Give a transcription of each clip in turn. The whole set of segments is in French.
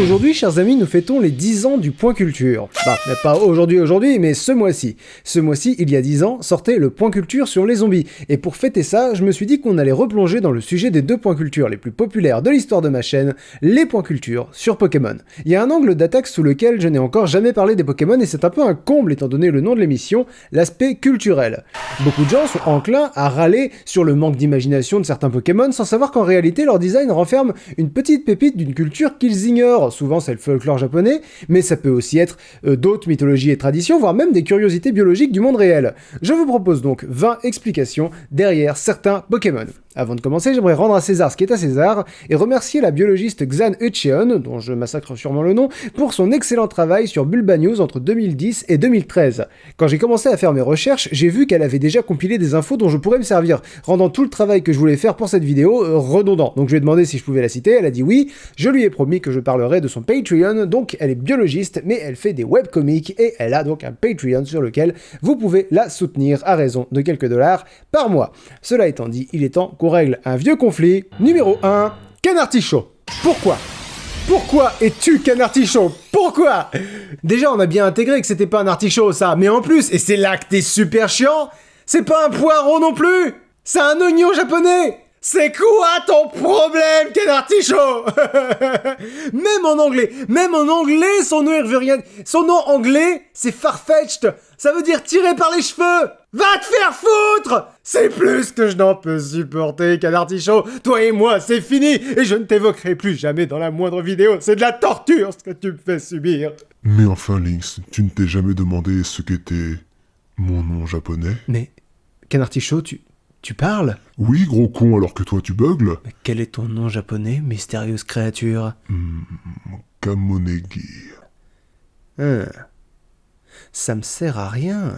Aujourd'hui, chers amis, nous fêtons les 10 ans du Point Culture. Bah, pas aujourd'hui, mais ce mois-ci. Ce mois-ci, il y a 10 ans, sortait le Point Culture sur les zombies. Et pour fêter ça, je me suis dit qu'on allait replonger dans le sujet des 2 points culture les plus populaires de l'histoire de ma chaîne, les points culture sur Pokémon. Il y a un angle d'attaque sous lequel je n'ai encore jamais parlé des Pokémon et c'est un peu un comble étant donné le nom de l'émission, l'aspect culturel. Beaucoup de gens sont enclins à râler sur le manque d'imagination de certains Pokémon sans savoir qu'en réalité leur design renferme une petite pépite d'une culture qu'ils ignorent. Souvent c'est le folklore japonais, mais ça peut aussi être d'autres mythologies et traditions, voire même des curiosités biologiques du monde réel. Je vous propose donc 20 explications derrière certains Pokémon. Avant de commencer, j'aimerais rendre à César ce qui est à César et remercier la biologiste Xan Ucheon, dont je massacre sûrement le nom, pour son excellent travail sur Bulba News entre 2010 et 2013. Quand j'ai commencé à faire mes recherches, j'ai vu qu'elle avait déjà compilé des infos dont je pourrais me servir, rendant tout le travail que je voulais faire pour cette vidéo redondant. Donc je lui ai demandé si je pouvais la citer, elle a dit oui, je lui ai promis que je parlerai de son Patreon, donc elle est biologiste, mais elle fait des webcomics et elle a donc un Patreon sur lequel vous pouvez la soutenir à raison de quelques dollars par mois. Cela étant dit, il est temps qu'on règle un vieux conflit. Numéro 1, Canartichaud. Pourquoi es-tu Canartichaud? Pourquoi? Déjà, on a bien intégré que c'était pas un artichaut, ça, mais en plus, et c'est là que t'es super chiant, c'est pas un poireau non plus! C'est un oignon japonais! C'est quoi ton problème, Canartichaud? Même en anglais, son nom veut rien. Son nom anglais, c'est Farfetch'd. Ça veut dire tiré par les cheveux. Va te faire foutre! C'est plus que je n'en peux supporter, Canartichaud. Toi et moi, c'est fini, et je ne t'évoquerai plus jamais dans la moindre vidéo. C'est de la torture ce que tu me fais subir. Mais enfin, Lynx, tu ne t'es jamais demandé ce qu'était mon nom japonais? Mais, Canartichaud, tu parles? Oui, gros con, alors que toi tu beugles. Mais quel est ton nom japonais, mystérieuse créature? Kamonegi. Ça me sert à rien.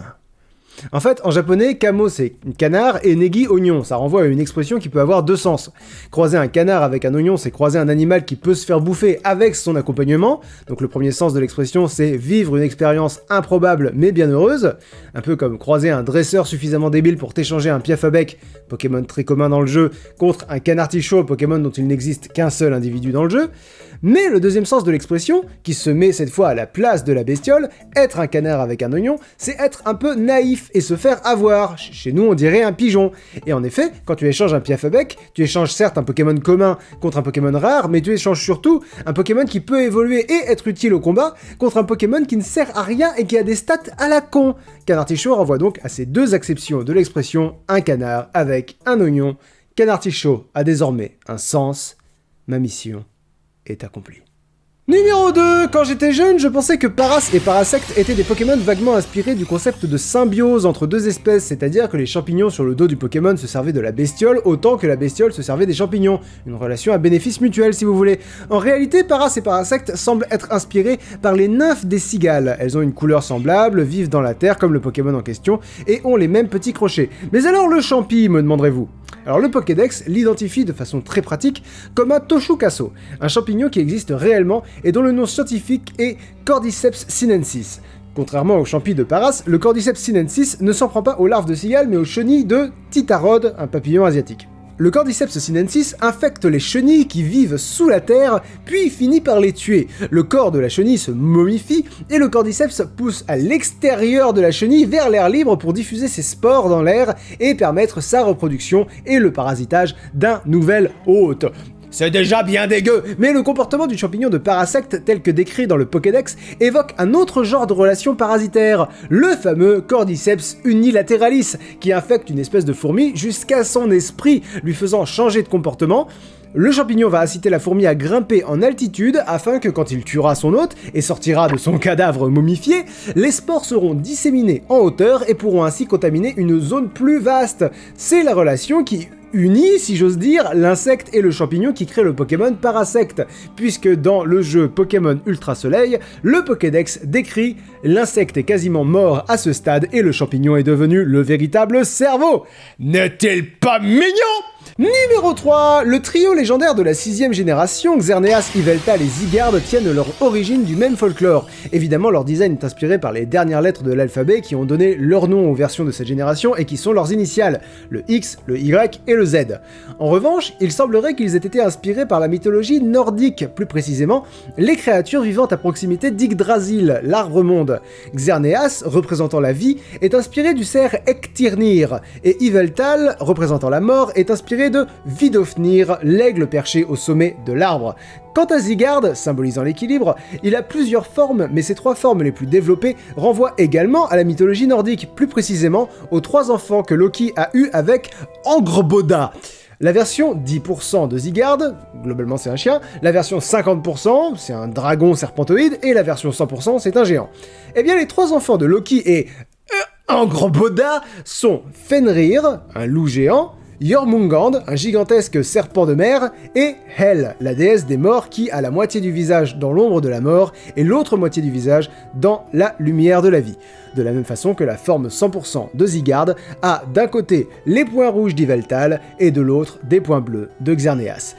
En fait, en japonais, kamo c'est canard et negi oignon. Ça renvoie à une expression qui peut avoir deux sens. Croiser un canard avec un oignon, c'est croiser un animal qui peut se faire bouffer avec son accompagnement. Donc le premier sens de l'expression, c'est vivre une expérience improbable mais bien heureuse. Un peu comme croiser un dresseur suffisamment débile pour t'échanger un Piafabec, Pokémon très commun dans le jeu, contre un Canartichaud, Pokémon dont il n'existe qu'un seul individu dans le jeu. Mais le deuxième sens de l'expression, qui se met cette fois à la place de la bestiole, être un canard avec un oignon, c'est être un peu naïf et se faire avoir. Chez nous, on dirait un pigeon. Et en effet, quand tu échanges un Piafabec, tu échanges certes un Pokémon commun contre un Pokémon rare, mais tu échanges surtout un Pokémon qui peut évoluer et être utile au combat contre un Pokémon qui ne sert à rien et qui a des stats à la con. Canartichaud renvoie donc à ces deux acceptions de l'expression un canard avec un oignon. Canartichaud a désormais un sens. Ma mission est accompli. Numéro 2, quand j'étais jeune, je pensais que Paras et Parasect étaient des Pokémon vaguement inspirés du concept de symbiose entre deux espèces, c'est-à-dire que les champignons sur le dos du Pokémon se servaient de la bestiole autant que la bestiole se servait des champignons. Une relation à bénéfice mutuel si vous voulez. En réalité, Paras et Parasect semblent être inspirés par les nymphes des cigales. Elles ont une couleur semblable, vivent dans la terre comme le Pokémon en question, et ont les mêmes petits crochets. Mais alors le champi, me demanderez-vous? Alors le Pokédex l'identifie de façon très pratique comme un Toshukaso, un champignon qui existe réellement et dont le nom scientifique est Cordyceps sinensis. Contrairement au champi de Paras, le Cordyceps sinensis ne s'en prend pas aux larves de cigales mais aux chenilles de Titarod, un papillon asiatique. Le Cordyceps sinensis infecte les chenilles qui vivent sous la terre, puis finit par les tuer. Le corps de la chenille se momifie et le Cordyceps pousse à l'extérieur de la chenille vers l'air libre pour diffuser ses spores dans l'air et permettre sa reproduction et le parasitage d'un nouvel hôte. C'est déjà bien dégueu, mais le comportement du champignon de Parasect tel que décrit dans le Pokédex évoque un autre genre de relation parasitaire, le fameux Cordyceps unilateralis, qui infecte une espèce de fourmi jusqu'à son esprit, lui faisant changer de comportement. Le champignon va inciter la fourmi à grimper en altitude afin que quand il tuera son hôte et sortira de son cadavre momifié, les spores seront disséminés en hauteur et pourront ainsi contaminer une zone plus vaste. C'est la relation qui unit, si j'ose dire, l'insecte et le champignon qui crée le Pokémon Parasect, puisque dans le jeu Pokémon Ultra Soleil, le Pokédex décrit l'insecte est quasiment mort à ce stade et le champignon est devenu le véritable cerveau. N'est-il pas mignon ? Numéro 3, le trio légendaire de la 6ème génération, Xerneas, Yveltal et Zygarde tiennent leur origine du même folklore. Évidemment, leur design est inspiré par les dernières lettres de l'alphabet qui ont donné leur nom aux versions de cette génération et qui sont leurs initiales, le X, le Y et le Z. En revanche, il semblerait qu'ils aient été inspirés par la mythologie nordique, plus précisément, les créatures vivant à proximité d'Yggdrasil, l'arbre-monde. Xerneas, représentant la vie, est inspiré du cerf Ektirnir, et Yveltal, représentant la mort, est inspiré de Vidofnir, l'aigle perché au sommet de l'arbre. Quant à Zygarde, symbolisant l'équilibre, il a plusieurs formes, mais ces 3 formes les plus développées renvoient également à la mythologie nordique, plus précisément aux 3 enfants que Loki a eus avec Angrboda. La version 10% de Zygarde, globalement c'est un chien, la version 50% c'est un dragon serpentoïde, et la version 100% c'est un géant. Eh bien les 3 enfants de Loki et Angrboda sont Fenrir, un loup géant, Jormungand, un gigantesque serpent de mer, et Hel, la déesse des morts qui a la moitié du visage dans l'ombre de la mort et l'autre moitié du visage dans la lumière de la vie. De la même façon que la forme 100% de Zygarde a d'un côté les points rouges d'Yveltal et de l'autre des points bleus de Xerneas.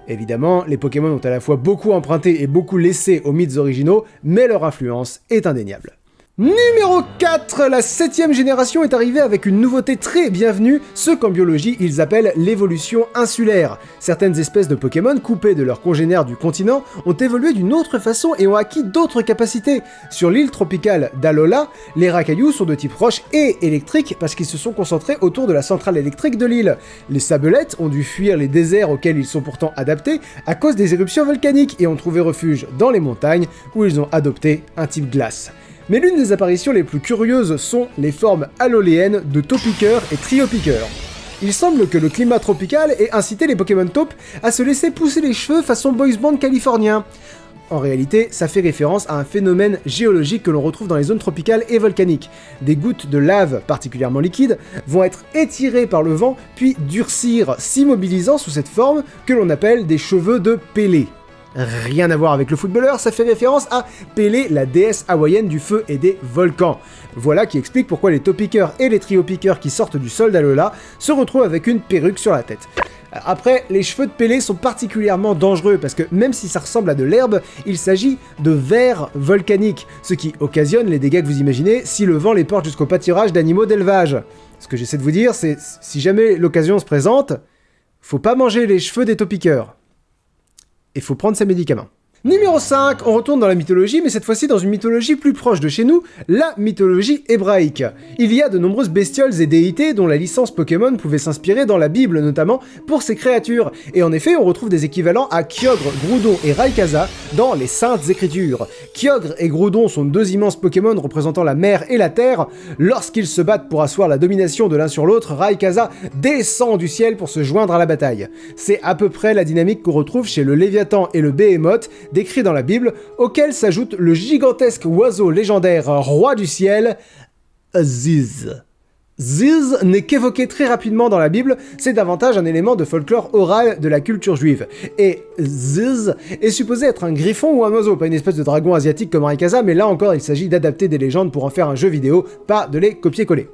Évidemment, les Pokémon ont à la fois beaucoup emprunté et beaucoup laissé aux mythes originaux, mais leur influence est indéniable. Numéro 4, la 7ème génération est arrivée avec une nouveauté très bienvenue, ce qu'en biologie ils appellent l'évolution insulaire. Certaines espèces de Pokémon coupées de leurs congénères du continent ont évolué d'une autre façon et ont acquis d'autres capacités. Sur l'île tropicale d'Alola, les Racaillous sont de type roche et électrique parce qu'ils se sont concentrés autour de la centrale électrique de l'île. Les Sabelettes ont dû fuir les déserts auxquels ils sont pourtant adaptés à cause des éruptions volcaniques et ont trouvé refuge dans les montagnes où ils ont adopté un type glace. Mais l'une des apparitions les plus curieuses sont les formes aloléennes de Taupiqueur et Triopiqueur. Il semble que le climat tropical ait incité les Pokémon taupes à se laisser pousser les cheveux façon boys band californien. En réalité, ça fait référence à un phénomène géologique que l'on retrouve dans les zones tropicales et volcaniques. Des gouttes de lave particulièrement liquides vont être étirées par le vent puis durcir, s'immobilisant sous cette forme que l'on appelle des cheveux de Pélé. Rien à voir avec le footballeur, ça fait référence à Pélé, la déesse hawaïenne du feu et des volcans. Voilà qui explique pourquoi les Taupiqueurs et les Triopiqueurs qui sortent du sol d'Alola se retrouvent avec une perruque sur la tête. Après, les cheveux de Pélé sont particulièrement dangereux parce que même si ça ressemble à de l'herbe, il s'agit de vers volcaniques, ce qui occasionne les dégâts que vous imaginez si le vent les porte jusqu'au pâturage d'animaux d'élevage. Ce que j'essaie de vous dire, c'est si jamais l'occasion se présente, faut pas manger les cheveux des Taupiqueurs. Il faut prendre ses médicaments. Numéro 5, on retourne dans la mythologie, mais cette fois-ci dans une mythologie plus proche de chez nous, la mythologie hébraïque. Il y a de nombreuses bestioles et déités dont la licence Pokémon pouvait s'inspirer dans la Bible notamment pour ces créatures, et en effet on retrouve des équivalents à Kyogre, Groudon et Rayquaza dans les Saintes Écritures. Kyogre et Groudon sont 2 immenses Pokémon représentant la mer et la terre. Lorsqu'ils se battent pour asseoir la domination de l'un sur l'autre, Rayquaza descend du ciel pour se joindre à la bataille. C'est à peu près la dynamique qu'on retrouve chez le Léviathan et le Behemoth, décrit dans la Bible, auquel s'ajoute le gigantesque oiseau légendaire roi du ciel, Ziz. Ziz n'est qu'évoqué très rapidement dans la Bible, c'est davantage un élément de folklore oral de la culture juive. Et Ziz est supposé être un griffon ou un oiseau, pas une espèce de dragon asiatique comme Rayquaza, mais là encore il s'agit d'adapter des légendes pour en faire un jeu vidéo, pas de les copier-coller.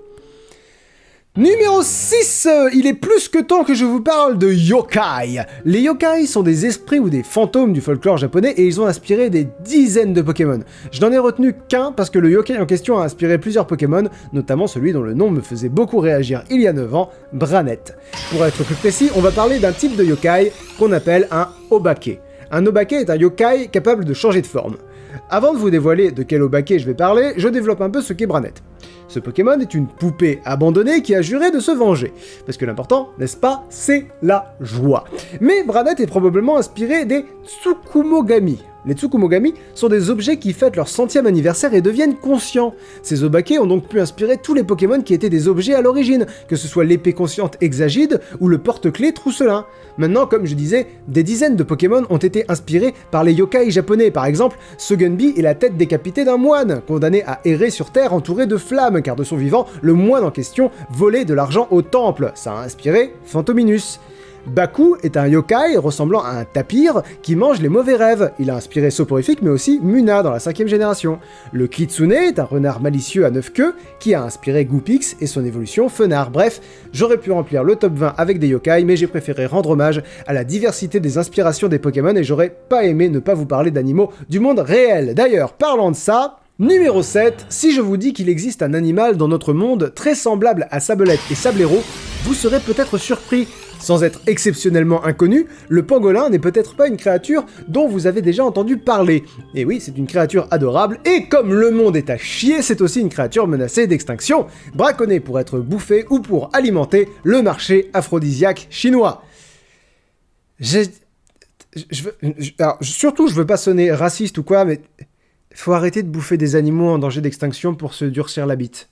Numéro 6, il est plus que temps que je vous parle de yokai. Les yokai sont des esprits ou des fantômes du folklore japonais et ils ont inspiré des dizaines de Pokémon. Je n'en ai retenu qu'un parce que le yokai en question a inspiré plusieurs Pokémon, notamment celui dont le nom me faisait beaucoup réagir il y a 9 ans, Branette. Pour être plus précis, on va parler d'un type de yokai qu'on appelle un obake. Un obake est un yokai capable de changer de forme. Avant de vous dévoiler de quel obake je vais parler, je développe un peu ce qu'est Branette. Ce Pokémon est une poupée abandonnée qui a juré de se venger. Parce que l'important, n'est-ce pas, c'est la joie. Mais Branette est probablement inspiré des Tsukumogami. Les Tsukumogami sont des objets qui fêtent leur 100e anniversaire et deviennent conscients. Ces obakés ont donc pu inspirer tous les Pokémon qui étaient des objets à l'origine, que ce soit l'épée consciente Exagide ou le porte-clés Trousselin. Maintenant, comme je disais, des dizaines de Pokémon ont été inspirés par les yokai japonais. Par exemple, Sugunbi est la tête décapitée d'un moine, condamné à errer sur Terre entouré de flammes, car de son vivant, le moine en question volait de l'argent au temple. Ça a inspiré Phantominus. Baku est un yokai ressemblant à un tapir qui mange les mauvais rêves. Il a inspiré Soporifique mais aussi Muna dans la 5ème génération. Le Kitsune est un renard malicieux à 9 queues qui a inspiré Goopix et son évolution Fenard. Bref, j'aurais pu remplir le top 20 avec des yokai mais j'ai préféré rendre hommage à la diversité des inspirations des Pokémon et j'aurais pas aimé ne pas vous parler d'animaux du monde réel. D'ailleurs, parlant de ça... Numéro 7, si je vous dis qu'il existe un animal dans notre monde très semblable à Sablette et Sablero, vous serez peut-être surpris. Sans être exceptionnellement inconnu, le pangolin n'est peut-être pas une créature dont vous avez déjà entendu parler. Et oui, c'est une créature adorable, et comme le monde est à chier, c'est aussi une créature menacée d'extinction, braconnée pour être bouffée ou pour alimenter le marché aphrodisiaque chinois. Surtout, je veux pas sonner raciste ou quoi, mais... faut arrêter de bouffer des animaux en danger d'extinction pour se durcir la bite.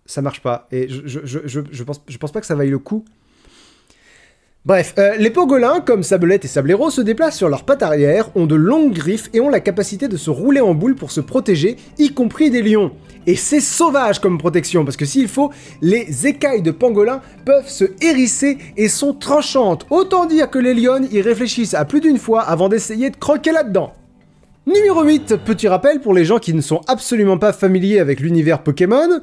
Ça marche pas. Et je pense pas que ça vaille le coup. Bref, les pangolins, comme Sablette et Sablero, se déplacent sur leurs pattes arrière, ont de longues griffes et ont la capacité de se rouler en boule pour se protéger, y compris des lions. Et c'est sauvage comme protection, parce que s'il faut, les écailles de pangolins peuvent se hérisser et sont tranchantes. Autant dire que les lions y réfléchissent à plus d'une fois avant d'essayer de croquer là-dedans. Numéro 8, petit rappel pour les gens qui ne sont absolument pas familiers avec l'univers Pokémon.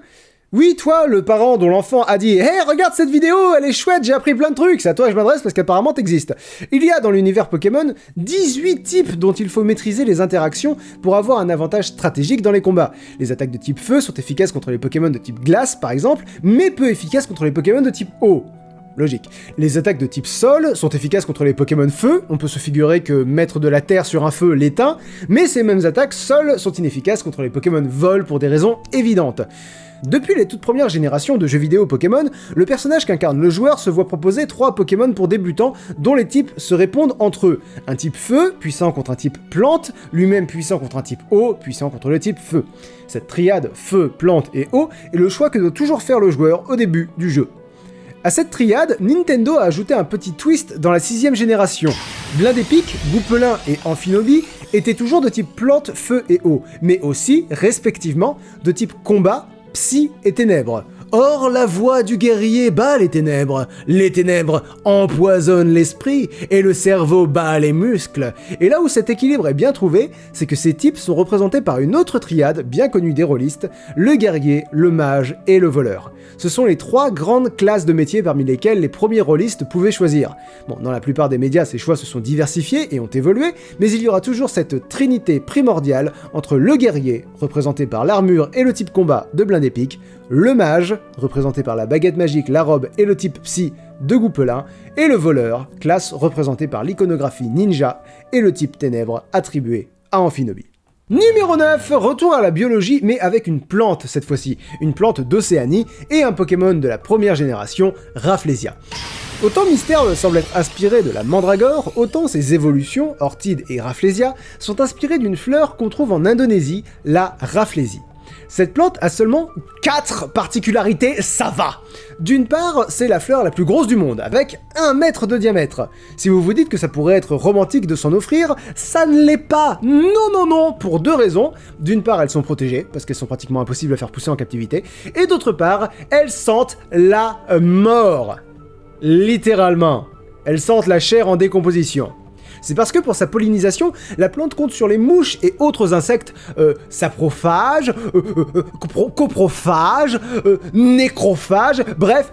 Oui, toi, le parent dont l'enfant a dit « Hey, regarde cette vidéo, elle est chouette, j'ai appris plein de trucs, c'est à toi que je m'adresse parce qu'apparemment t'existes. » Il y a dans l'univers Pokémon 18 types dont il faut maîtriser les interactions pour avoir un avantage stratégique dans les combats. Les attaques de type feu sont efficaces contre les Pokémon de type glace, par exemple, mais peu efficaces contre les Pokémon de type eau. Logique. Les attaques de type sol sont efficaces contre les Pokémon feu, on peut se figurer que mettre de la terre sur un feu l'éteint, mais ces mêmes attaques sol sont inefficaces contre les Pokémon vol pour des raisons évidentes. Depuis les toutes premières générations de jeux vidéo Pokémon, le personnage qu'incarne le joueur se voit proposer 3 Pokémon pour débutants dont les types se répondent entre eux. Un type feu, puissant contre un type plante, lui-même puissant contre un type eau, puissant contre le type feu. Cette triade feu, plante et eau est le choix que doit toujours faire le joueur au début du jeu. À cette triade, Nintendo a ajouté un petit twist dans la 6ème génération. Blindépic, Goupelin et Amphinobie étaient toujours de type plante, feu et eau, mais aussi, respectivement, de type combat, psy et ténèbres. Or, la voix du guerrier bat les ténèbres empoisonnent l'esprit, et le cerveau bat les muscles. Et là où cet équilibre est bien trouvé, c'est que ces types sont représentés par une autre triade bien connue des rôlistes, le guerrier, le mage et le voleur. Ce sont les 3 grandes classes de métiers parmi lesquelles les premiers rôlistes pouvaient choisir. Bon, dans la plupart des médias, ces choix se sont diversifiés et ont évolué, mais il y aura toujours cette trinité primordiale entre le guerrier, représenté par l'armure et le type combat de Blindépic, le mage, représenté par la baguette magique, la robe et le type psy de Goupelin, et le voleur, classe représentée par l'iconographie ninja et le type ténèbres attribué à Amphinobie. Numéro 9, retour à la biologie mais avec une plante cette fois-ci, une plante d'Océanie et un Pokémon de la première génération, Rafflesia. Autant Mystère semble être inspiré de la mandragore, autant ses évolutions, Orchide et Rafflesia, sont inspirées d'une fleur qu'on trouve en Indonésie, la Rafflesie. Cette plante a seulement 4 particularités, ça va! D'une part, c'est la fleur la plus grosse du monde, avec 1 mètre de diamètre. Si vous vous dites que ça pourrait être romantique de s'en offrir, ça ne l'est pas! Non, pour 2 raisons. D'une part, elles sont protégées, parce qu'elles sont pratiquement impossibles à faire pousser en captivité, et d'autre part, elles sentent la mort. Littéralement. Elles sentent la chair en décomposition. C'est parce que pour sa pollinisation, la plante compte sur les mouches et autres insectes saprophages, coprophages, nécrophages, bref,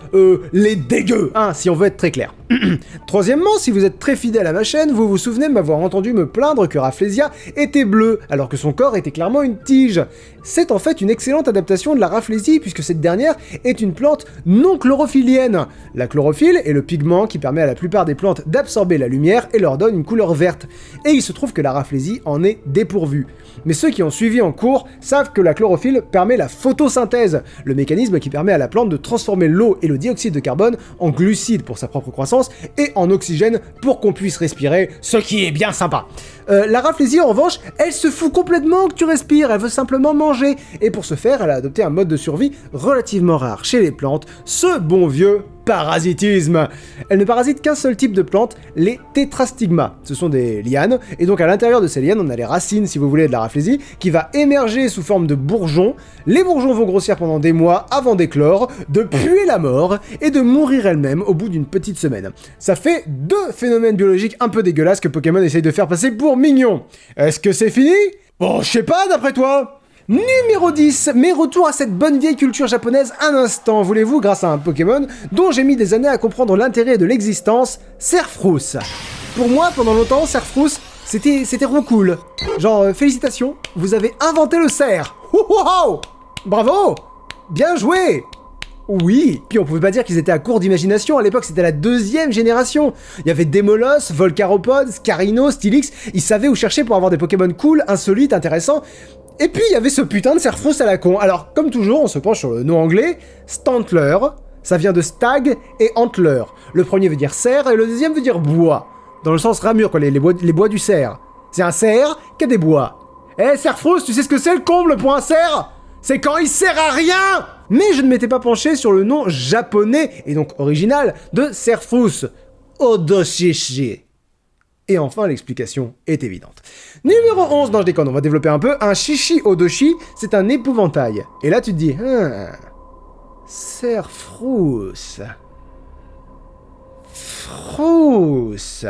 les dégueux, hein, si on veut être très clair. Troisièmement, si vous êtes très fidèle à ma chaîne, vous vous souvenez de m'avoir entendu me plaindre que Rafflesia était bleue, alors que son corps était clairement une tige. C'est en fait une excellente adaptation de la Rafflesie, puisque cette dernière est une plante non chlorophyllienne. La chlorophylle est le pigment qui permet à la plupart des plantes d'absorber la lumière et leur donne une couleur verte, et il se trouve que la Rafflesie en est dépourvue. Mais ceux qui ont suivi en cours savent que la chlorophylle permet la photosynthèse, le mécanisme qui permet à la plante de transformer l'eau et le dioxyde de carbone en glucides pour sa propre croissance et en oxygène pour qu'on puisse respirer, ce qui est bien sympa. La Rafflesie, en revanche, elle se fout complètement que tu respires, elle veut simplement manger, et pour ce faire, elle a adopté un mode de survie relativement rare chez les plantes, ce bon vieux parasitisme. Elle ne parasite qu'un seul type de plante, les tétrastigmas. Ce sont des lianes, et donc à l'intérieur de ces lianes, on a les racines, si vous voulez, de la Rafflesie, qui va émerger sous forme de bourgeons. Les bourgeons vont grossir pendant des mois avant d'éclore, de puer la mort, et de mourir elles-mêmes au bout d'une petite semaine. Ça fait 2 phénomènes biologiques un peu dégueulasses que Pokémon essaye de faire passer pour mignons. Est-ce que c'est fini? Bon, je sais pas, d'après toi. Numéro 10, mais retour à cette bonne vieille culture japonaise un instant, voulez-vous, grâce à un Pokémon dont j'ai mis des années à comprendre l'intérêt de l'existence, Serfrousse. Pour moi, pendant longtemps, Serfrousse, c'était cool. Genre, félicitations, vous avez inventé le cerf. Wow, bravo, bien joué. Oui, puis on pouvait pas dire qu'ils étaient à court d'imagination, à l'époque c'était la 2e génération. Il y avait Démolos, Volcaropod, Scarino, Steelix, ils savaient où chercher pour avoir des Pokémon cool, insolites, intéressants. Et puis il y avait ce putain de Serfrousse à la con. Alors comme toujours, on se penche sur le nom anglais, Stantler, ça vient de stag et antler. Le premier veut dire cerf et le deuxième veut dire bois. Dans le sens ramure quoi, les bois du cerf. C'est un cerf qui a des bois. Eh Serfrousse, tu sais ce que c'est le comble pour un cerf? C'est quand il sert à rien! Mais je ne m'étais pas penché sur le nom japonais, et donc original, de Serfrousse, Odoshishi. Et enfin, l'explication est évidente. Numéro 11, non je déconne, on va développer un peu. Un Shishi Odoshi, c'est un épouvantail. Et là tu te dis, Serfrousse. Frousse.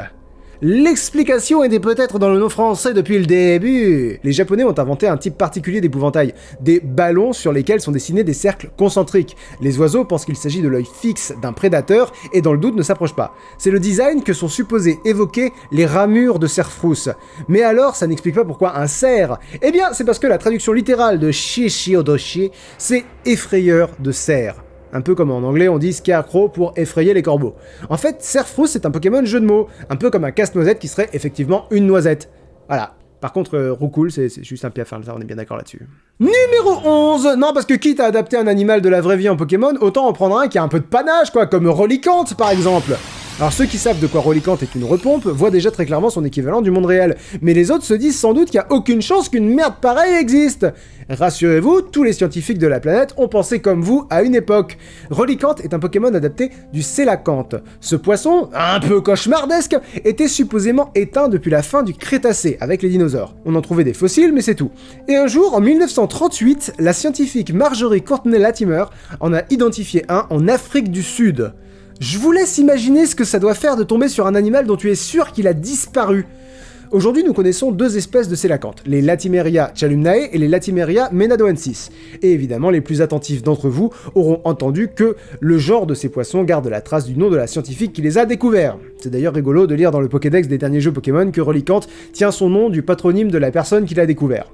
L'explication était peut-être dans le nom français depuis le début. Les Japonais ont inventé un type particulier d'épouvantail, des ballons sur lesquels sont dessinés des cercles concentriques. Les oiseaux pensent qu'il s'agit de l'œil fixe d'un prédateur et dans le doute ne s'approchent pas. C'est le design que sont supposés évoquer les ramures de Serfrousse. Mais alors, ça n'explique pas pourquoi un cerf. Eh bien, c'est parce que la traduction littérale de Shishi Odoshi, c'est effrayeur de cerf. Un peu comme en anglais on dit scarecrow pour effrayer les corbeaux. En fait, Serfrousse c'est un Pokémon jeu de mots, un peu comme un casse-noisette qui serait effectivement une noisette. Voilà. Par contre, Roucoule, c'est juste un piafard, on est bien d'accord là-dessus. Numéro 11. Non, parce que quitte à adapter un animal de la vraie vie en Pokémon, autant en prendre un qui a un peu de panache, quoi, comme Rollicante par exemple. Alors ceux qui savent de quoi Rollicante est une repompe voient déjà très clairement son équivalent du monde réel, mais les autres se disent sans doute qu'il n'y a aucune chance qu'une merde pareille existe. Rassurez-vous, tous les scientifiques de la planète ont pensé comme vous à une époque. Rollicante est un Pokémon adapté du Sélacanthe. Ce poisson, un peu cauchemardesque, était supposément éteint depuis la fin du Crétacé avec les dinosaures. On en trouvait des fossiles, mais c'est tout. Et un jour, en 1938, la scientifique Marjorie Courtney Latimer en a identifié un en Afrique du Sud. Je vous laisse imaginer ce que ça doit faire de tomber sur un animal dont tu es sûr qu'il a disparu. Aujourd'hui, nous connaissons 2 espèces de Sélacanthe, les Latimeria chalumnae et les Latimeria menadoensis. Et évidemment, les plus attentifs d'entre vous auront entendu que le genre de ces poissons garde la trace du nom de la scientifique qui les a découverts. C'est d'ailleurs rigolo de lire dans le Pokédex des derniers jeux Pokémon que Rollicante tient son nom du patronyme de la personne qui l'a découvert.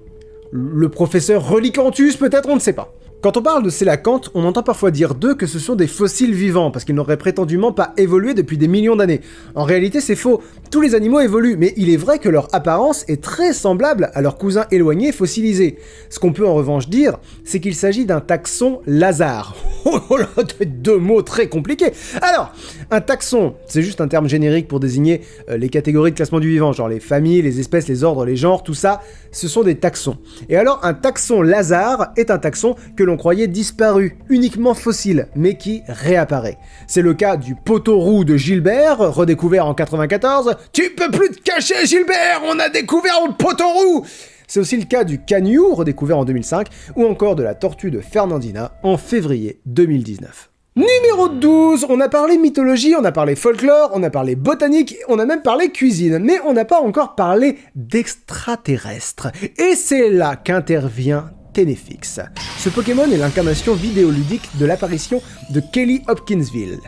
Le professeur Relicanthus peut-être, on ne sait pas. Quand on parle de Sélacanthe, on entend parfois dire d'eux que ce sont des fossiles vivants, parce qu'ils n'auraient prétendument pas évolué depuis des millions d'années. En réalité, c'est faux. Tous les animaux évoluent, mais il est vrai que leur apparence est très semblable à leurs cousins éloignés fossilisés. Ce qu'on peut en revanche dire, c'est qu'il s'agit d'un taxon Lazare. Oh là, 2 mots très compliqués. Alors, un taxon, c'est juste un terme générique pour désigner les catégories de classement du vivant, genre les familles, les espèces, les ordres, les genres, tout ça, ce sont des taxons. Et alors, un taxon Lazare est un taxon que l'on croyait disparu, uniquement fossile, mais qui réapparaît. C'est le cas du poteau roux de Gilbert, redécouvert en 94. Tu peux plus te cacher, Gilbert, on a découvert le poteau roux! C'est aussi le cas du Canyu, redécouvert en 2005, ou encore de la tortue de Fernandina en février 2019. Numéro 12, on a parlé mythologie, on a parlé folklore, on a parlé botanique, on a même parlé cuisine, mais on n'a pas encore parlé d'extraterrestres. Et c'est là qu'intervient Ténéfix. Ce Pokémon est l'incarnation vidéoludique de l'apparition de Kelly Hopkinsville.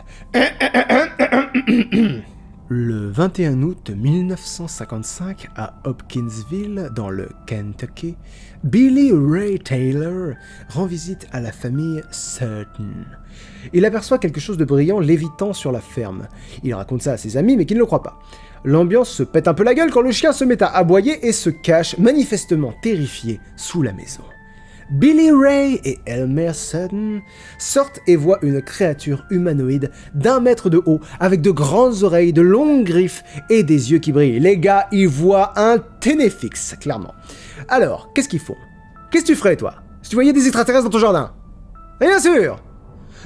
Le 21 août 1955, à Hopkinsville, dans le Kentucky, Billy Ray Taylor rend visite à la famille Sutton. Il aperçoit quelque chose de brillant lévitant sur la ferme. Il raconte ça à ses amis, mais qui ne le croient pas. L'ambiance se pète un peu la gueule quand le chien se met à aboyer et se cache, manifestement terrifié, sous la maison. Billy Ray et Elmer Sutton sortent et voient une créature humanoïde d'1 mètre de haut, avec de grandes oreilles, de longues griffes et des yeux qui brillent. Les gars, ils voient un Ténéfix, clairement. Alors, qu'est-ce qu'ils font? Qu'est-ce que tu ferais, toi, si tu voyais des extraterrestres dans ton jardin? Et bien sûr!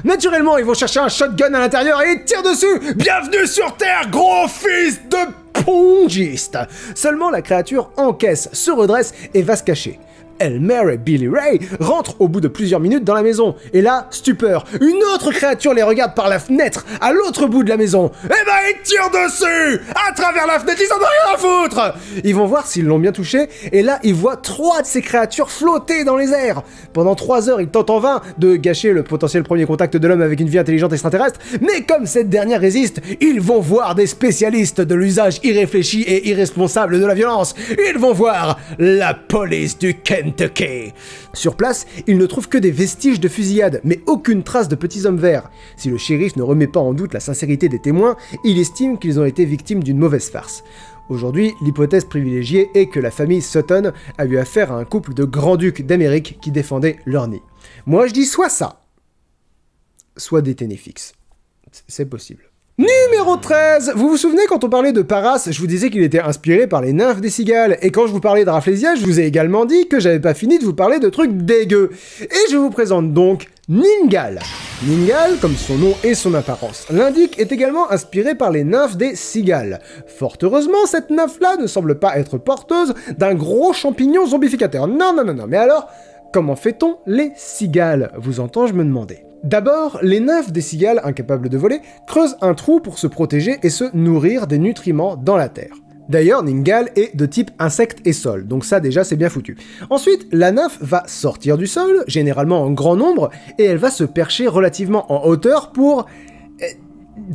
Naturellement, ils vont chercher un shotgun à l'intérieur et ils tirent dessus. Bienvenue sur Terre, gros fils de pongiste. Seulement la créature encaisse, se redresse et va se cacher. Elmer et Billy Ray rentrent au bout de plusieurs minutes dans la maison. Et là, stupeur, une autre créature les regarde par la fenêtre, à l'autre bout de la maison. Eh ben, ils tirent dessus à travers la fenêtre, ils en ont rien à foutre. Ils vont voir s'ils l'ont bien touché, et là, ils voient 3 de ces créatures flotter dans les airs. Pendant 3 heures, ils tentent en vain de gâcher le potentiel premier contact de l'homme avec une vie intelligente extraterrestre, mais comme cette dernière résiste, ils vont voir des spécialistes de l'usage irréfléchi et irresponsable de la violence. Ils vont voir la police du Kentucky. Sur place, ils ne trouvent que des vestiges de fusillade, mais aucune trace de petits hommes verts. Si le shérif ne remet pas en doute la sincérité des témoins, il estime qu'ils ont été victimes d'une mauvaise farce. Aujourd'hui, l'hypothèse privilégiée est que la famille Sutton a eu affaire à un couple de grands-ducs d'Amérique qui défendaient leur nid. Moi je dis soit ça, soit des ténéfixes. C'est possible. Numéro 13. Vous vous souvenez quand on parlait de Paras, je vous disais qu'il était inspiré par les nymphes des cigales, et quand je vous parlais de Rafflesia, je vous ai également dit que j'avais pas fini de vous parler de trucs dégueux. Et je vous présente donc Ningal. Ningal, comme son nom et son apparence l'indiquent, est également inspiré par les nymphes des cigales. Fort heureusement, cette nymphe-là ne semble pas être porteuse d'un gros champignon zombificateur. Non, mais alors, comment fait-on les cigales, vous entends-je me demander. D'abord, les nymphes des cigales incapables de voler creusent un trou pour se protéger et se nourrir des nutriments dans la terre. D'ailleurs, Ningal est de type insecte et sol, donc ça déjà c'est bien foutu. Ensuite, la nymphe va sortir du sol, généralement en grand nombre, et elle va se percher relativement en hauteur pour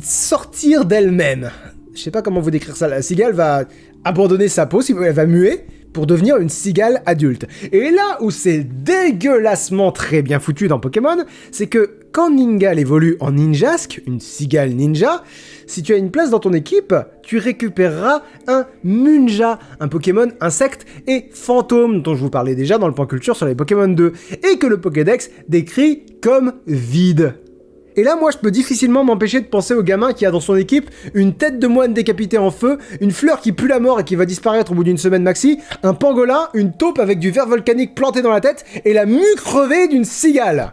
sortir d'elle-même. Je sais pas comment vous décrire ça, la cigale va abandonner sa peau, elle va muer, pour devenir une cigale adulte. Et là où c'est dégueulassement très bien foutu dans Pokémon, c'est que quand Ningal évolue en Ninjask, une cigale ninja, si tu as une place dans ton équipe, tu récupéreras un Munja, un Pokémon insecte et fantôme dont je vous parlais déjà dans le point culture sur les Pokémon 2, et que le Pokédex décrit comme vide. Et là, moi, je peux difficilement m'empêcher de penser au gamin qui a dans son équipe une tête de moine décapitée en feu, une fleur qui pue la mort et qui va disparaître au bout d'une semaine maxi, un pangolin, une taupe avec du verre volcanique planté dans la tête et la mue crevée d'une cigale.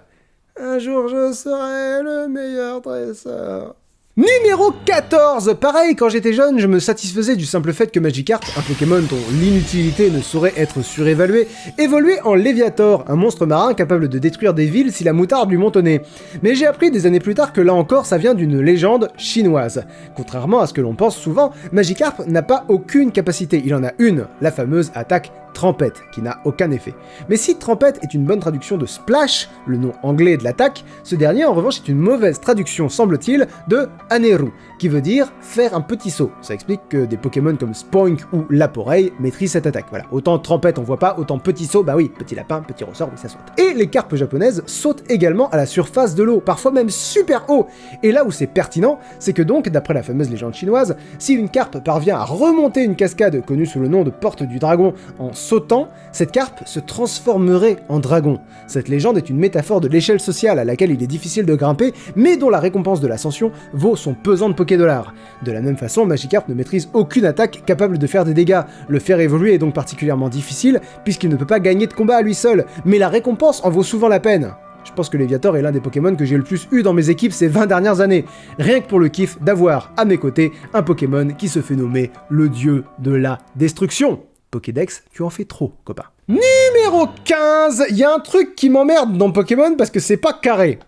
Un jour, je serai le meilleur dresseur. Numéro 14. Pareil, quand j'étais jeune, je me satisfaisais du simple fait que Magikarp, un Pokémon dont l'inutilité ne saurait être surévaluée, évoluait en Léviator, un monstre marin capable de détruire des villes si la moutarde lui monte au nez. Mais j'ai appris des années plus tard que là encore, ça vient d'une légende chinoise. Contrairement à ce que l'on pense souvent, Magikarp n'a pas aucune capacité, il en a une, la fameuse attaque Trempette, qui n'a aucun effet. Mais si Trempette est une bonne traduction de Splash, le nom anglais de l'attaque, ce dernier en revanche est une mauvaise traduction, semble-t-il, de Aneru, qui veut dire faire un petit saut. Ça explique que des Pokémon comme Spoink ou Laporeille maîtrisent cette attaque. Voilà, autant Trempette on voit pas, autant petit saut, bah oui, petit lapin, petit ressort, oui ça saute. Et les carpes japonaises sautent également à la surface de l'eau, parfois même super haut. Et là où c'est pertinent, c'est que donc, d'après la fameuse légende chinoise, si une carpe parvient à remonter une cascade connue sous le nom de Porte du Dragon en sautant, cette carpe se transformerait en dragon. Cette légende est une métaphore de l'échelle sociale à laquelle il est difficile de grimper, mais dont la récompense de l'ascension vaut son pesant de Pokédollars. De la même façon, Magikarp ne maîtrise aucune attaque capable de faire des dégâts. Le faire évoluer est donc particulièrement difficile, puisqu'il ne peut pas gagner de combat à lui seul, mais la récompense en vaut souvent la peine. Je pense que Léviator est l'un des Pokémon que j'ai le plus eu dans mes équipes ces 20 dernières années, rien que pour le kiff d'avoir à mes côtés un Pokémon qui se fait nommer le dieu de la destruction. Pokédex, tu en fais trop, copain. Numéro 15, il y a un truc qui m'emmerde dans Pokémon parce que c'est pas carré.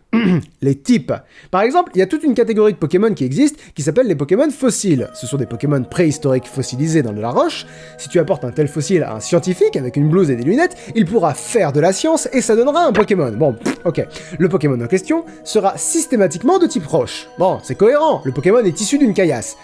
Les types. Par exemple, il y a toute une catégorie de Pokémon qui existe qui s'appelle les Pokémon fossiles. Ce sont des Pokémon préhistoriques fossilisés dans de la roche. Si tu apportes un tel fossile à un scientifique avec une blouse et des lunettes, il pourra faire de la science et ça donnera un Pokémon. Bon, ok. Le Pokémon en question sera systématiquement de type roche. Bon, c'est cohérent, le Pokémon est issu d'une caillasse.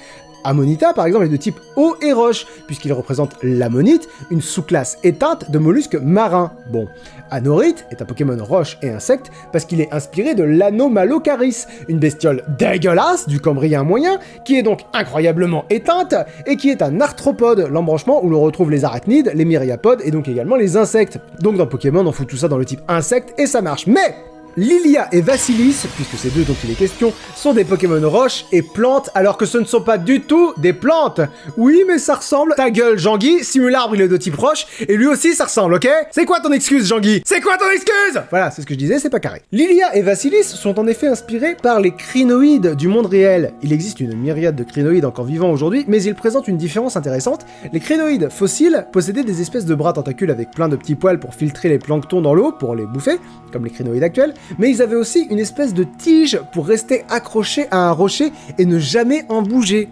Amonita, par exemple, est de type eau et roche, puisqu'il représente l'ammonite, une sous-classe éteinte de mollusques marins. Bon, Anorite est un Pokémon roche et insecte, parce qu'il est inspiré de l'Anomalocaris, une bestiole dégueulasse du Cambrien moyen, qui est donc incroyablement éteinte, et qui est un arthropode, l'embranchement où l'on retrouve les arachnides, les myriapodes, et donc également les insectes. Donc dans Pokémon, on fout tout ça dans le type insecte, et ça marche. Mais Lilia et Vassilis, puisque c'est d'eux dont il est question, sont des Pokémon roches et plantes, alors que ce ne sont pas du tout des plantes. Oui, mais ça ressemble. Ta gueule, Jean-Guy, Simularbre il est de type roche, et lui aussi ça ressemble, ok? C'est quoi ton excuse, Jean-Guy? C'est quoi ton excuse? Voilà, c'est ce que je disais, c'est pas carré. Lilia et Vassilis sont en effet inspirés par les crinoïdes du monde réel. Il existe une myriade de crinoïdes encore vivants aujourd'hui, mais ils présentent une différence intéressante. Les crinoïdes fossiles possédaient des espèces de bras tentacules avec plein de petits poils pour filtrer les planctons dans l'eau, pour les bouffer, comme les crinoïdes actuels, mais ils avaient aussi une espèce de tige pour rester accrochés à un rocher et ne jamais en bouger.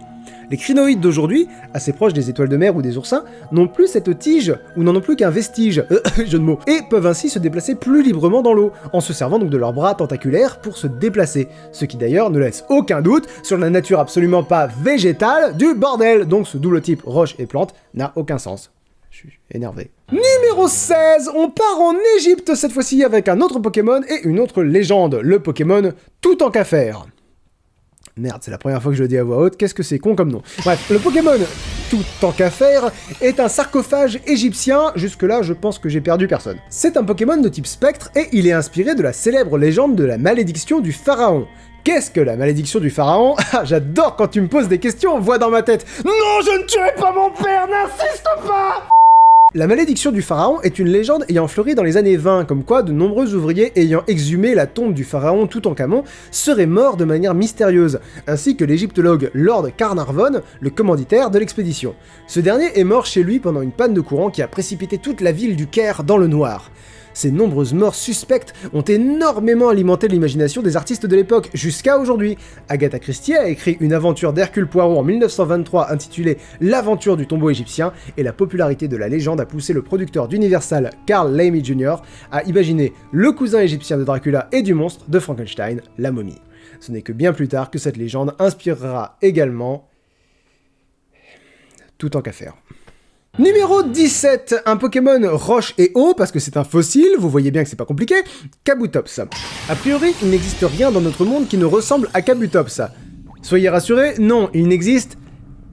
Les crinoïdes d'aujourd'hui, assez proches des étoiles de mer ou des oursins, n'ont plus cette tige, ou n'en ont plus qu'un vestige, jeu de mots, et peuvent ainsi se déplacer plus librement dans l'eau, en se servant donc de leurs bras tentaculaires pour se déplacer, ce qui d'ailleurs ne laisse aucun doute sur la nature absolument pas végétale du bordel, donc ce double type roche et plante n'a aucun sens. Je suis énervé. Numéro 16, on part en Égypte cette fois-ci avec un autre Pokémon et une autre légende, le Pokémon Toutankhafer. Merde, c'est la première fois que je le dis à voix haute, qu'est-ce que c'est con comme nom. Bref, le Pokémon Toutankhafer est un sarcophage égyptien, jusque-là je pense que j'ai perdu personne. C'est un Pokémon de type spectre et il est inspiré de la célèbre légende de la malédiction du pharaon. Qu'est-ce que la malédiction du pharaon? Ah, j'adore quand tu me poses des questions, voix dans ma tête. Non, je ne tuerai pas mon père, n'insiste pas! La malédiction du pharaon est une légende ayant fleuri dans les années 20, comme quoi de nombreux ouvriers ayant exhumé la tombe du pharaon Toutankhamon seraient morts de manière mystérieuse, ainsi que l'égyptologue Lord Carnarvon, le commanditaire de l'expédition. Ce dernier est mort chez lui pendant une panne de courant qui a précipité toute la ville du Caire dans le noir. Ces nombreuses morts suspectes ont énormément alimenté l'imagination des artistes de l'époque, jusqu'à aujourd'hui. Agatha Christie a écrit une aventure d'Hercule Poirot en 1923 intitulée L'aventure du tombeau égyptien, et la popularité de la légende a poussé le producteur d'Universal, Carl Laemmle Jr., à imaginer le cousin égyptien de Dracula et du monstre de Frankenstein, la momie. Ce n'est que bien plus tard que cette légende inspirera également Toutankhafer. Numéro 17, un Pokémon roche et eau, parce que c'est un fossile, vous voyez bien que c'est pas compliqué, Kabutops. A priori, il n'existe rien dans notre monde qui ne ressemble à Kabutops. Soyez rassurés, non, il n'existe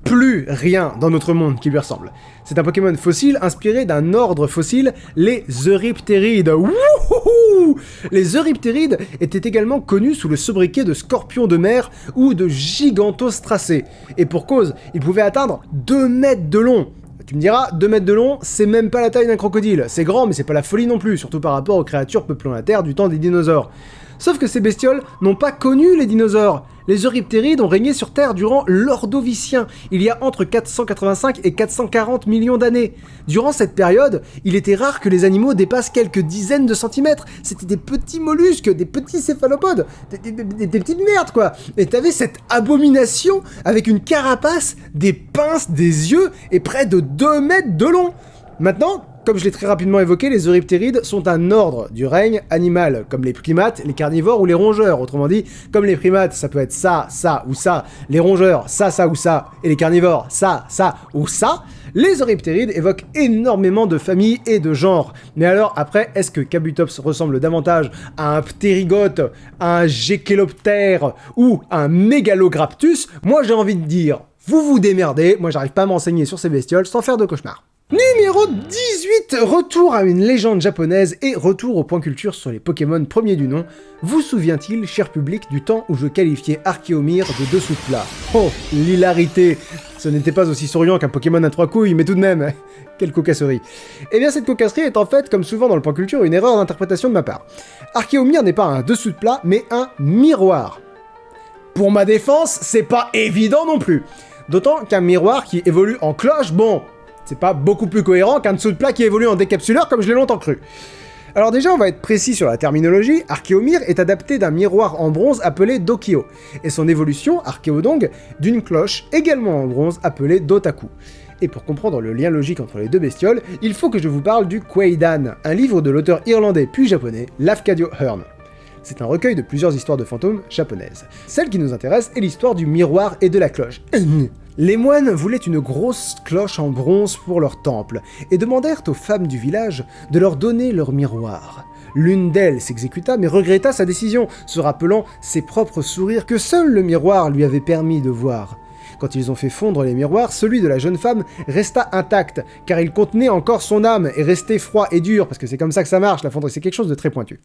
plus rien dans notre monde qui lui ressemble. C'est un Pokémon fossile inspiré d'un ordre fossile, les Eurypterides. Wouhouhou! Les Eurypterides étaient également connus sous le sobriquet de scorpions de mer ou de gigantostracés. Et pour cause, ils pouvaient atteindre 2 mètres de long. Tu me diras, 2 mètres de long, c'est même pas la taille d'un crocodile. C'est grand, mais c'est pas la folie non plus, surtout par rapport aux créatures peuplant la Terre du temps des dinosaures. Sauf que ces bestioles n'ont pas connu les dinosaures. Les Eurypterides ont régné sur Terre durant l'Ordovicien, il y a entre 485 et 440 millions d'années. Durant cette période, il était rare que les animaux dépassent quelques dizaines de centimètres. C'était des petits mollusques, des petits céphalopodes, des petites merdes quoi. Et t'avais cette abomination avec une carapace, des pinces, des yeux et près de 2 mètres de long. Maintenant, comme je l'ai très rapidement évoqué, les Eurypterides sont un ordre du règne animal, comme les primates, les carnivores ou les rongeurs. Autrement dit, comme les primates, ça peut être ça, ça ou ça, les rongeurs, ça ou ça, et les carnivores, ça ou ça, les Eurypterides évoquent énormément de familles et de genres. Mais alors, après, est-ce que Kabutops ressemble davantage à un ptérygote, à un Geckeloptère ou à un Mégalograptus? Moi, j'ai envie de dire, vous vous démerdez, moi j'arrive pas à m'enseigner sur ces bestioles sans faire de cauchemar. Numéro 18, retour à une légende japonaise et retour au point culture sur les Pokémon premiers du nom. Vous souvient-il, cher public, du temps où je qualifiais Archéomir de dessous de plat? Oh, l'hilarité! Ce n'était pas aussi souriant qu'un Pokémon à 3 couilles, mais tout de même, quelle cocasserie. Eh bien cette cocasserie est en fait, comme souvent dans le point culture, une erreur d'interprétation de ma part. Archéomir n'est pas un dessous de plat, mais un miroir. Pour ma défense, c'est pas évident non plus. D'autant qu'un miroir qui évolue en cloche, bon... c'est pas beaucoup plus cohérent qu'un dessous de plat qui évolue en décapsuleur comme je l'ai longtemps cru. Alors déjà, on va être précis sur la terminologie. Archéomir est adapté d'un miroir en bronze appelé Dokyo, et son évolution, Archéodong, d'une cloche également en bronze appelée Dotaku. Et pour comprendre le lien logique entre les deux bestioles, il faut que je vous parle du Kwaidan, un livre de l'auteur irlandais puis japonais, Lafcadio Hearn. C'est un recueil de plusieurs histoires de fantômes japonaises. Celle qui nous intéresse est l'histoire du miroir et de la cloche. Les moines voulaient une grosse cloche en bronze pour leur temple, et demandèrent aux femmes du village de leur donner leur miroir. L'une d'elles s'exécuta mais regretta sa décision, se rappelant ses propres sourires que seul le miroir lui avait permis de voir. Quand ils ont fait fondre les miroirs, celui de la jeune femme resta intact, car il contenait encore son âme et restait froid et dur, parce que c'est comme ça que ça marche, la fonderie, c'est quelque chose de très pointu.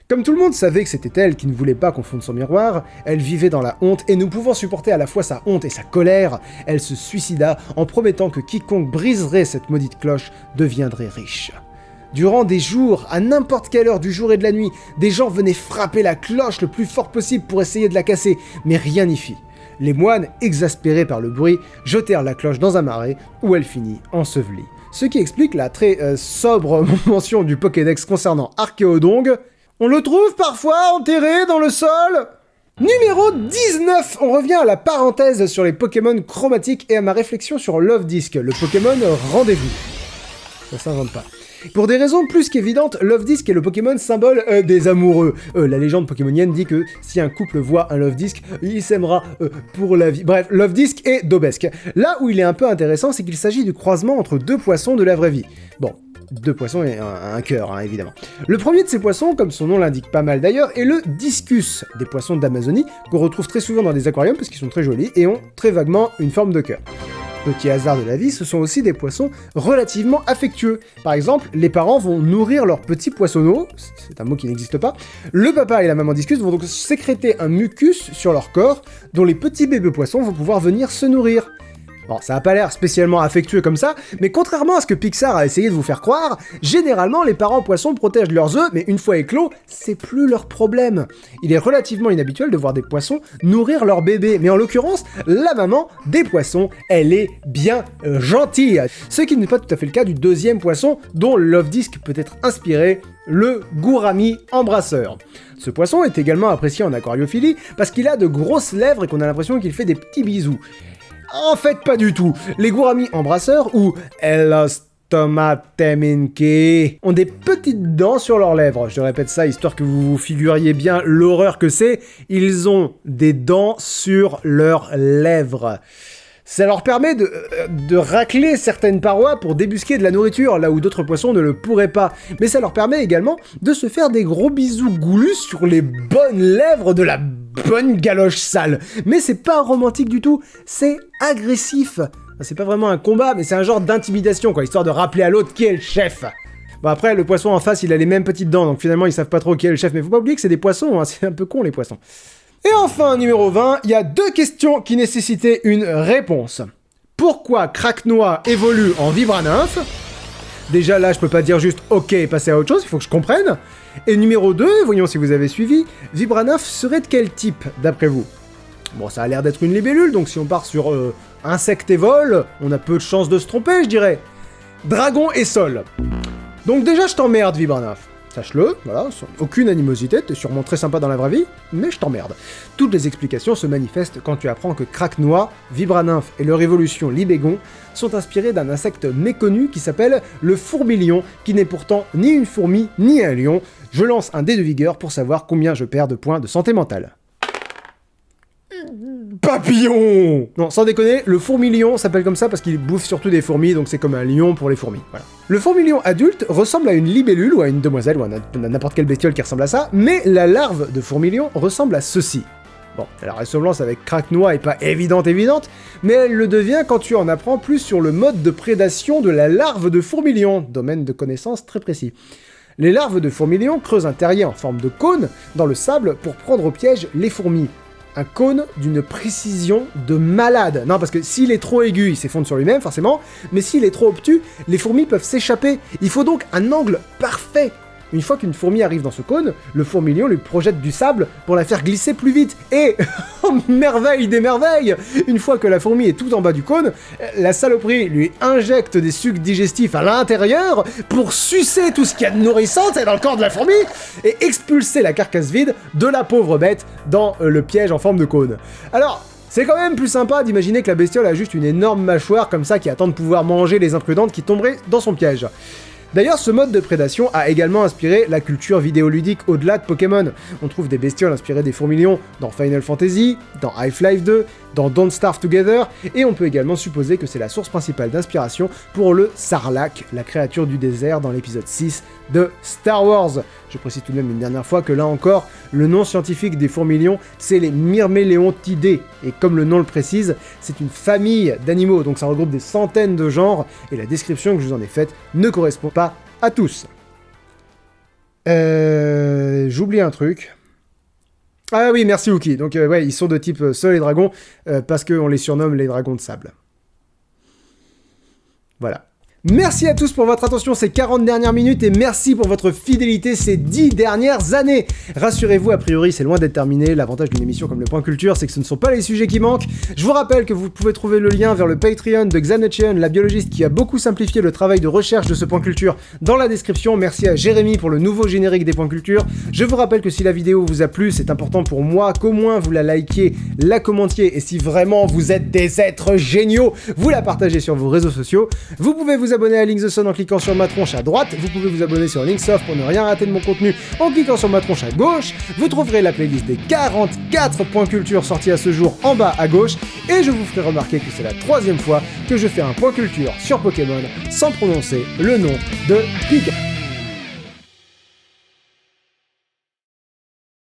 Comme tout le monde savait que c'était elle qui ne voulait pas qu'on fonde son miroir, elle vivait dans la honte et ne pouvant supporter à la fois sa honte et sa colère, elle se suicida en promettant que quiconque briserait cette maudite cloche deviendrait riche. Durant des jours, à n'importe quelle heure du jour et de la nuit, des gens venaient frapper la cloche le plus fort possible pour essayer de la casser, mais rien n'y fit. Les moines, exaspérés par le bruit, jetèrent la cloche dans un marais où elle finit ensevelie. Ce qui explique la très sobre mention du Pokédex concernant Archéodongue. On le trouve parfois enterré dans le sol. Numéro 19, on revient à la parenthèse sur les Pokémon chromatiques et à ma réflexion sur Love Disc, le Pokémon rendez-vous. Ça s'invente pas. Pour des raisons plus qu'évidentes, Love Disc est le Pokémon symbole des amoureux. La légende pokémonienne dit que si un couple voit un Love Disc, il s'aimera pour la vie. Bref, Love Disc et Dobesque. Là où il est un peu intéressant, c'est qu'il s'agit du croisement entre deux poissons de la vraie vie. Bon, deux poissons et un cœur, hein, évidemment. Le premier de ces poissons, comme son nom l'indique pas mal d'ailleurs, est le Discus, des poissons d'Amazonie, qu'on retrouve très souvent dans des aquariums parce qu'ils sont très jolis et ont très vaguement une forme de cœur. Petit hasard de la vie, ce sont aussi des poissons relativement affectueux. Par exemple, les parents vont nourrir leurs petits poissonneaux, c'est un mot qui n'existe pas, le papa et la maman Discus vont donc sécréter un mucus sur leur corps, dont les petits bébés poissons vont pouvoir venir se nourrir. Bon, ça a pas l'air spécialement affectueux comme ça, mais contrairement à ce que Pixar a essayé de vous faire croire, généralement les parents poissons protègent leurs œufs, mais une fois éclos, c'est plus leur problème. Il est relativement inhabituel de voir des poissons nourrir leur bébé, mais en l'occurrence, la maman des poissons, elle est bien gentille. Ce qui n'est pas tout à fait le cas du deuxième poisson, dont Love Disc peut être inspiré, le gourami embrasseur. Ce poisson est également apprécié en aquariophilie parce qu'il a de grosses lèvres et qu'on a l'impression qu'il fait des petits bisous. En fait, pas du tout. Les gouramis embrasseurs, ou Elastomatelminki, ont des petites dents sur leurs lèvres. Je répète ça, histoire que vous vous figuriez bien l'horreur que c'est. Ils ont des dents sur leurs lèvres. Ça leur permet de racler certaines parois pour débusquer de la nourriture, là où d'autres poissons ne le pourraient pas. Mais ça leur permet également de se faire des gros bisous goulus sur les bonnes lèvres de la bonne galoche sale. Mais c'est pas romantique du tout, c'est agressif. C'est pas vraiment un combat, mais c'est un genre d'intimidation, quoi, histoire de rappeler à l'autre qui est le chef. Bon après, le poisson en face, il a les mêmes petites dents, donc finalement ils savent pas trop qui est le chef, mais faut pas oublier que c'est des poissons, hein, c'est un peu con les poissons. Et enfin, numéro 20, il y a deux questions qui nécessitaient une réponse. Pourquoi Craquenois évolue en Vibranymphe ? Déjà là, je peux pas dire juste « ok » et passer à autre chose, il faut que je comprenne. Et numéro 2, voyons si vous avez suivi, Vibranymphe serait de quel type, d'après vous ? Bon, ça a l'air d'être une libellule, donc si on part sur insecte et vol, on a peu de chances de se tromper, je dirais. Dragon et sol. Donc déjà, je t'emmerde, Vibranymphe. Sache-le, voilà, sans aucune animosité, t'es sûrement très sympa dans la vraie vie, mais je t'emmerde. Toutes les explications se manifestent quand tu apprends que Craquenois, Vibranymphe et leur évolution Libégon sont inspirés d'un insecte méconnu qui s'appelle le fourmilion, qui n'est pourtant ni une fourmi ni un lion. Je lance un dé de vigueur pour savoir combien je perds de points de santé mentale. Papillon! Non, sans déconner, le fourmilion s'appelle comme ça parce qu'il bouffe surtout des fourmis, donc c'est comme un lion pour les fourmis, voilà. Le fourmilion adulte ressemble à une libellule ou à une demoiselle ou à n'importe quelle bestiole qui ressemble à ça, mais la larve de fourmilion ressemble à ceci. Bon, la ressemblance avec Craquenois est pas évidente, mais elle le devient quand tu en apprends plus sur le mode de prédation de la larve de fourmilion, domaine de connaissance très précis. Les larves de fourmilion creusent un terrier en forme de cône dans le sable pour prendre au piège les fourmis. Un cône d'une précision de malade. Non, parce que s'il est trop aigu, il s'effondre sur lui-même, forcément, mais s'il est trop obtus, les fourmis peuvent s'échapper. Il faut donc un angle parfait. Une fois qu'une fourmi arrive dans ce cône, le fourmilion lui projette du sable pour la faire glisser plus vite. Et, oh, merveille des merveilles, une fois que la fourmi est tout en bas du cône, la saloperie lui injecte des sucs digestifs à l'intérieur pour sucer tout ce qu'il y a de nourrissant dans le corps de la fourmi et expulser la carcasse vide de la pauvre bête dans le piège en forme de cône. Alors, c'est quand même plus sympa d'imaginer que la bestiole a juste une énorme mâchoire comme ça qui attend de pouvoir manger les imprudentes qui tomberaient dans son piège. D'ailleurs, ce mode de prédation a également inspiré la culture vidéoludique au-delà de Pokémon. On trouve des bestioles inspirées des fourmilions dans Final Fantasy, dans Half-Life 2, dans Don't Starve Together, et on peut également supposer que c'est la source principale d'inspiration pour le Sarlacc, la créature du désert dans l'épisode 6 de Star Wars. Je précise tout de même une dernière fois que là encore, le nom scientifique des fourmilions, c'est les Myrméléontidés, et comme le nom le précise, c'est une famille d'animaux, donc ça regroupe des centaines de genres, et la description que je vous en ai faite ne correspond pas à tous. J'oublie un truc. Ah oui, merci Wookie. Donc ouais, ils sont de type sol et dragon, parce qu'on les surnomme les dragons de sable. Voilà. Merci à tous pour votre attention ces 40 dernières minutes et merci pour votre fidélité ces 10 dernières années. Rassurez-vous, a priori, c'est loin d'être terminé. L'avantage d'une émission comme le Point Culture, c'est que ce ne sont pas les sujets qui manquent. Je vous rappelle que vous pouvez trouver le lien vers le Patreon de Xanetcheon, la biologiste qui a beaucoup simplifié le travail de recherche de ce Point Culture dans la description. Merci à Jérémy pour le nouveau générique des Points Culture. Je vous rappelle que si la vidéo vous a plu, c'est important pour moi qu'au moins vous la likiez, la commentiez et si vraiment vous êtes des êtres géniaux, vous la partagez sur vos réseaux sociaux. Vous pouvez vous abonner à Link the Sun en cliquant sur ma tronche à droite, vous pouvez vous abonner sur Linksoft pour ne rien rater de mon contenu en cliquant sur ma tronche à gauche, vous trouverez la playlist des 44 points culture sortis à ce jour en bas à gauche, et je vous ferai remarquer que c'est la 3e fois que je fais un point culture sur Pokémon sans prononcer le nom de Pika.